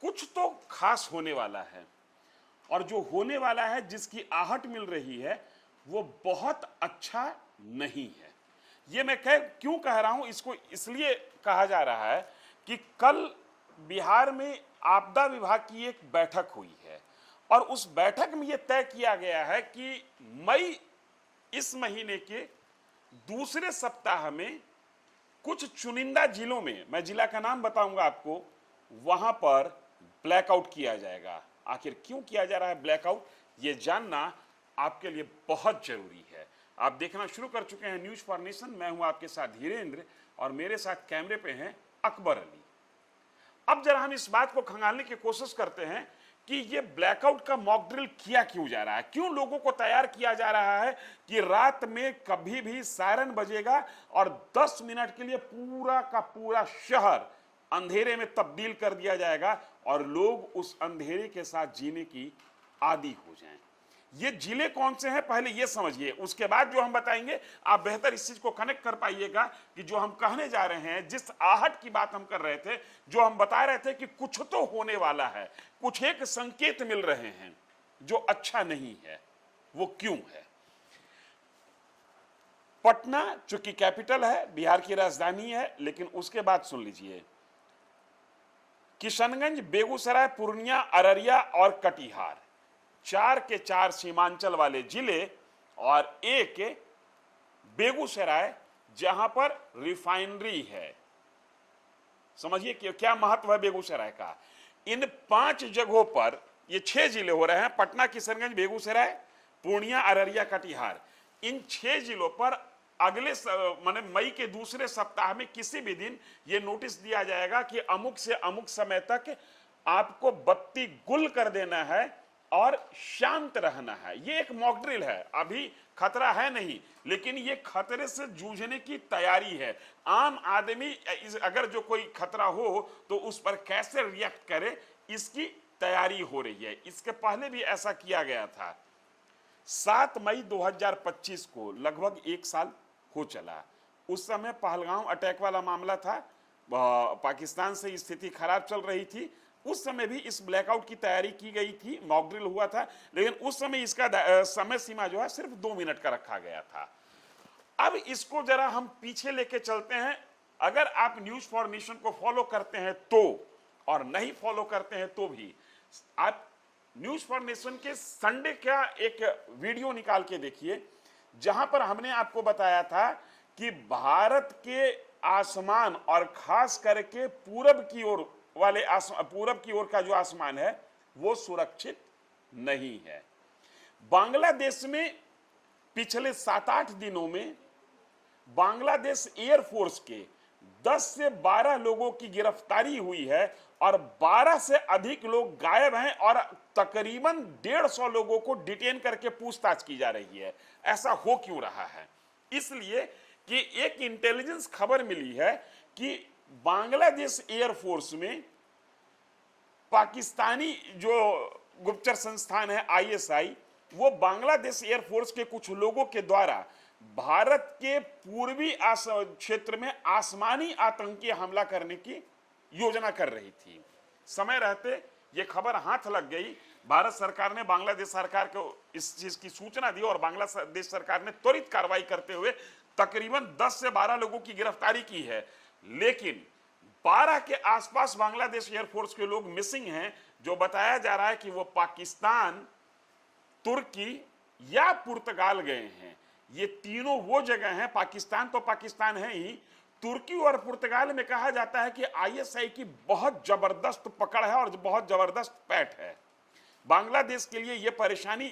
कुछ तो खास होने वाला है, और जो होने वाला है, जिसकी आहट मिल रही है, वो बहुत अच्छा नहीं है। ये मैं क्यों कह रहा हूं, इसको इसलिए कहा जा रहा है कि कल बिहार में आपदा विभाग की एक बैठक हुई है, और उस बैठक में यह तय किया गया है कि मई इस महीने के दूसरे सप्ताह में कुछ चुनिंदा जिलों में, मैं जिला का नाम बताऊंगा आपको, वहां पर ब्लैकआउट किया जाएगा। आखिर क्यों किया जा रहा है ब्लैकआउट, ये जानना आपके लिए बहुत जरूरी है। आप देखना शुरू कर चुके हैं न्यूज फॉर नेशन। मैं हूं आपके साथ धीरेन्द्र, और मेरे साथ कैमरे पे हैं अकबर अली। अब जरा हम इस बात को खंगालने की कोशिश करते हैं कि ये ब्लैकआउट का मॉक ड्रिल किया क्यों जा रहा है, क्यों लोगों को तैयार किया जा रहा है कि रात में कभी भी सायरन बजेगा और 10 मिनट के लिए पूरा का पूरा शहर अंधेरे में तब्दील कर दिया जाएगा और लोग उस अंधेरे के साथ जीने की आदी हो जाएं। ये जिले कौन से हैं पहले ये समझिए, उसके बाद जो हम बताएंगे आप बेहतर इस चीज को कनेक्ट कर पाइएगा कि जो हम कहने जा रहे हैं, जिस आहट की बात हम कर रहे थे, जो हम बता रहे थे कि कुछ तो होने वाला है, कुछ एक संकेत मिल रहे हैं जो अच्छा नहीं है, वो क्यों है। पटना चूंकि कैपिटल है, बिहार की राजधानी है, लेकिन उसके बाद सुन लीजिए, किशनगंज, बेगूसराय, पूर्णिया, अररिया और कटिहार, 4 के 4 सीमांचल वाले जिले, और एक बेगूसराय जहां पर रिफाइनरी है। समझिए कि क्या महत्व है बेगूसराय का। इन 5 जगहों पर, ये 6 जिले हो रहे हैं, पटना, किशनगंज, बेगूसराय, पूर्णिया, अररिया, कटिहार। इन 6 जिलों पर अगले माने मई के दूसरे सप्ताह में किसी भी दिन ये नोटिस दिया जाएगा कि अमुक से अमुक समय तक आपको बत्ती गुल कर देना है और शांत रहना है। ये एक मॉक ड्रिल है, अभी खतरा है नहीं, लेकिन ये खतरे से जूझने की तैयारी है। आम आदमी अगर जो कोई खतरा हो तो उस पर कैसे रिएक्ट करे, इसकी तैयारी हो रही है। इसके पहले भी ऐसा किया गया था। 7 मई 2025 को, लगभग 1 साल हो चला, उस समय पहलगाम अटैक वाला मामला था, पाकिस्तान से स्थिति खराब चल रही थी। उस समय भी इस ब्लैकआउट की तैयारी की गई थी, मॉक ड्रिल हुआ था, लेकिन उस समय इसका समय सीमा जो है सिर्फ 2 मिनट का रखा गया था। अब इसको जरा हम पीछे लेके चलते हैं। अगर आप न्यूज फॉर नेशन को फॉलो करते हैं तो, और नहीं फॉलो करते हैं तो भी, आप न्यूज फॉर नेशन के संडे का एक वीडियो निकाल के देखिए, जहां पर हमने आपको बताया था कि भारत के आसमान और खास करके पूरब की ओर का जो आसमान है वो सुरक्षित नहीं है। बांग्लादेश में पिछले 7-8 दिनों में बांग्लादेश एयरफोर्स के 10 से 12 लोगों की गिरफ्तारी हुई है और 12 से अधिक लोग गायब हैं और तकरीबन 150 लोगों को डिटेन करके पूछताछ की जा रही है। ऐसा हो क्यों रहा है? इसलिए कि एक इंटेलिजेंस खबर मिली है कि बांग्लादेश एयरफोर्स में पाकिस्तानी जो गुप्तचर संस्थान है आईएसआई, वो बांग्लादेश एयरफोर्स के कुछ लोगों के द्वारा भारत के पूर्वी क्षेत्र में आसमानी आतंकी हमला करने की योजना कर रही थी। समय रहते ये खबर हाथ लग गई, भारत सरकार ने बांग्लादेश सरकार को इस चीज की सूचना दी और बांग्लादेश सरकार ने त्वरित कार्रवाई करते हुए तकरीबन 10 से 12 लोगों की गिरफ्तारी की है। लेकिन 12 के आसपास बांग्लादेश एयरफोर्स के लोग मिसिंग हैं, जो बताया जा रहा है कि वो पाकिस्तान, तुर्की या पुर्तगाल गए हैं। ये तीनों वो जगह हैं, पाकिस्तान तो पाकिस्तान है ही, तुर्की और पुर्तगाल में कहा जाता है कि आईएसआई की बहुत जबरदस्त पकड़ है और बहुत जबरदस्त पैठ है। बांग्लादेश के लिए यह परेशानी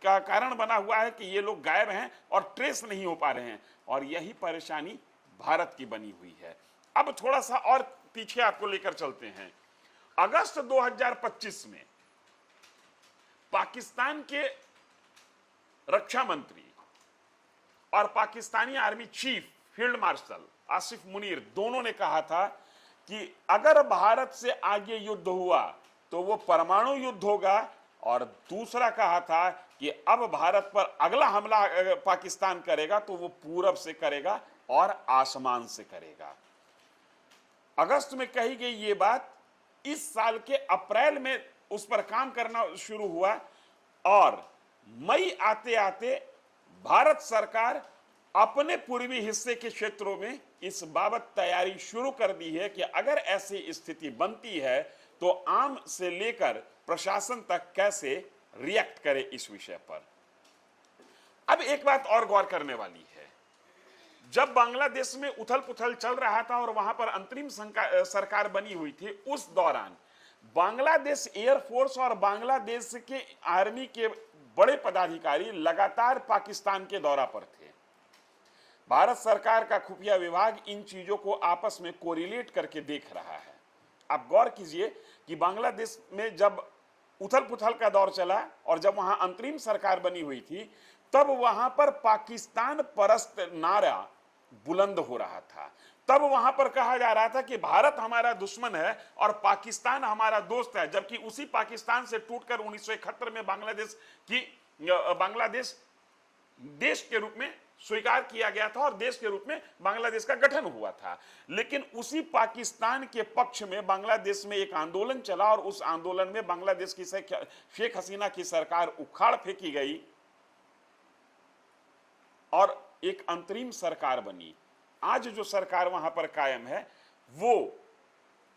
का कारण बना हुआ है कि ये लोग गायब हैं और ट्रेस नहीं हो पा रहे हैं, और यही परेशानी भारत की बनी हुई है। अब थोड़ा सा और पीछे आपको लेकर चलते हैं। अगस्त 2025 में पाकिस्तान के रक्षा मंत्री और Pakistani army chief field marshal Asif Munir दोनों ने कहा था कि अगर भारत से आगे युद्ध हुआ तो वो परमाणु युद्ध होगा, और दूसरा कहा था कि अब भारत पर अगला हमला पाकिस्तान करेगा तो वो पूरब से करेगा और आसमान से करेगा। अगस्त में कही गई ये बात इस साल के अप्रैल में उस पर काम करना शुरू हुआ और मई आते आते भारत सरकार अपने पूर्वी हिस्से के क्षेत्रों में इस बाबत तैयारी शुरू कर दी है कि अगर ऐसी स्थिति बनती है तो आम से लेकर प्रशासन तक कैसे रिएक्ट करे इस विषय पर। अब एक बात और गौर करने वाली है, जब बांग्लादेश में उथल पुथल चल रहा था और वहां पर अंतरिम सरकार बनी हुई थी, उस दौरान बांग्लादेश एयरफोर्स और बांग्लादेश के आर्मी के बड़े पदाधिकारी लगातार पाकिस्तान के दौरा पर थे। भारत सरकार का खुफिया विभाग इन चीजों को आपस में कोरिलेट करके देख रहा है। आप गौर कीजिए कि बांग्लादेश में जब उथल पुथल का दौर चला और जब वहां अंतरिम सरकार बनी हुई थी, तब वहां पर पाकिस्तान परस्त नारा बुलंद हो रहा था। तब वहां पर कहा जा रहा था कि भारत हमारा दुश्मन है और पाकिस्तान हमारा दोस्त है, जबकि उसी पाकिस्तान से टूटकर 1971 में बांग्लादेश देश के रूप में स्वीकार किया गया था और देश के रूप में बांग्लादेश का गठन हुआ था। लेकिन उसी पाकिस्तान के पक्ष में बांग्लादेश में एक आंदोलन चला और उस आंदोलन में बांग्लादेश की शेख हसीना की सरकार उखाड़ फेंकी गई और एक अंतरिम सरकार बनी। आज जो सरकार वहां पर कायम है वो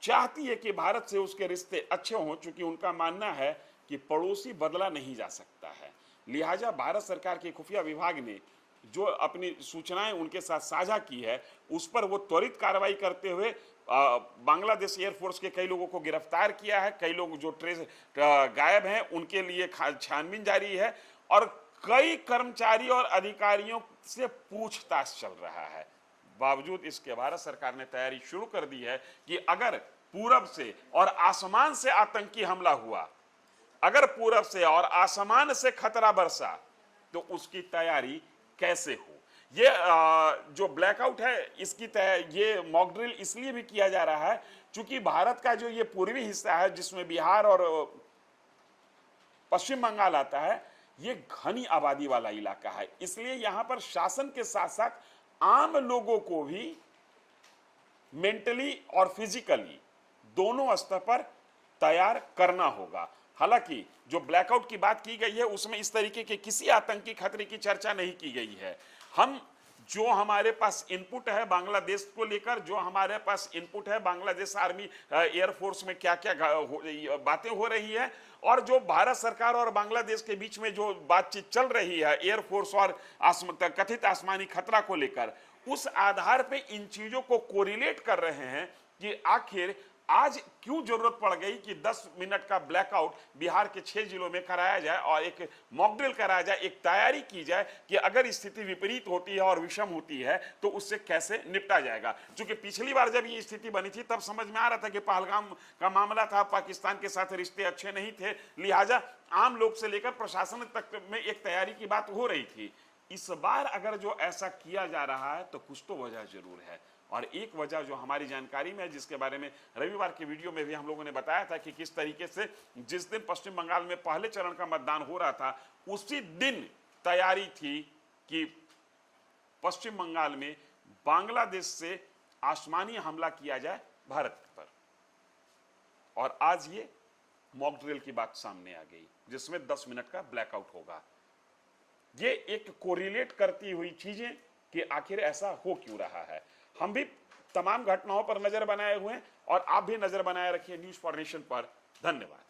चाहती है कि भारत से उसके रिश्ते अच्छे हों, चूंकि उनका मानना है कि पड़ोसी बदला नहीं जा सकता है। लिहाजा भारत सरकार के खुफिया विभाग ने जो अपनी सूचनाएं उनके साथ साझा की है, उस पर वो त्वरित कार्रवाई करते हुए बांग्लादेश एयरफोर्स के कई लोगों को गिरफ्तार किया है। कई लोग जो गायब हैं उनके लिए छानबीन जारी है और कई कर्मचारी और अधिकारियों से पूछताछ चल रहा है। बावजूद इसके भारत सरकार ने तैयारी शुरू कर दी है कि अगर पूरब से और आसमान से आतंकी हमला हुआ, अगर पूरब से और आसमान से खतरा बरसा, तो उसकी तैयारी कैसे हो। ये जो ब्लैकआउट है इसकी ये मॉक ड्रिल इसलिए भी किया जा रहा है क्योंकि भारत का जो ये पूर्वी हिस्सा है जिसमें बिहार और पश्चिम बंगाल आता है, ये घनी आबादी वाला इलाका है। इसलिए यहां पर शासन के साथ साथ आम लोगों को भी मेंटली और फिजिकली दोनों स्तर पर तैयार करना होगा। हालांकि जो ब्लैकआउट की बात की गई है उसमें इस तरीके के किसी आतंकी खतरे की चर्चा नहीं की गई है। हम जो हमारे पास इनपुट है बांग्लादेश को लेकर, जो हमारे पास इनपुट है बांग्लादेश आर्मी एयरफोर्स में क्या क्या बातें हो रही है और जो भारत सरकार और बांग्लादेश के बीच में जो बातचीत चल रही है एयरफोर्स और कथित आसमानी खतरा को लेकर, उस आधार पे इन चीजों को कोरिलेट कर रहे हैं कि आखिर आज क्यों जरूरत पड़ गई कि 10 मिनट का ब्लैकआउट बिहार के 6 जिलों में कराया जाए और एक मॉक ड्रिल कराया जाए, एक तैयारी की जाए कि अगर स्थिति विपरीत होती है और विषम होती है तो उससे कैसे निपटा जाएगा। क्योंकि पिछली बार जब ये स्थिति बनी थी तब समझ में आ रहा था कि पहलगाम का मामला था, पाकिस्तान के साथ रिश्ते अच्छे नहीं थे, लिहाजा आम लोग से लेकर प्रशासन तक में एक तैयारी की बात हो रही थी। इस बार अगर जो ऐसा किया जा रहा है तो कुछ तो वजह जरूर है और एक वजह जो हमारी जानकारी में है, जिसके बारे में रविवार के वीडियो में भी हम लोगों ने बताया था कि किस तरीके से जिस दिन पश्चिम बंगाल में पहले चरण का मतदान हो रहा था उसी दिन तैयारी थी कि पश्चिम बंगाल में बांग्लादेश से आसमानी हमला किया जाए भारत पर। और आज ये मॉक ड्रिल की बात सामने आ गई जिसमें 10 मिनट का ब्लैकआउट होगा। ये एक कोरिलेट करती हुई चीजें कि आखिर ऐसा हो क्यों रहा है। हम भी तमाम घटनाओं पर नजर बनाए हुए हैं और आप भी नजर बनाए रखिए न्यूज़ फॉर नेशन पर। धन्यवाद।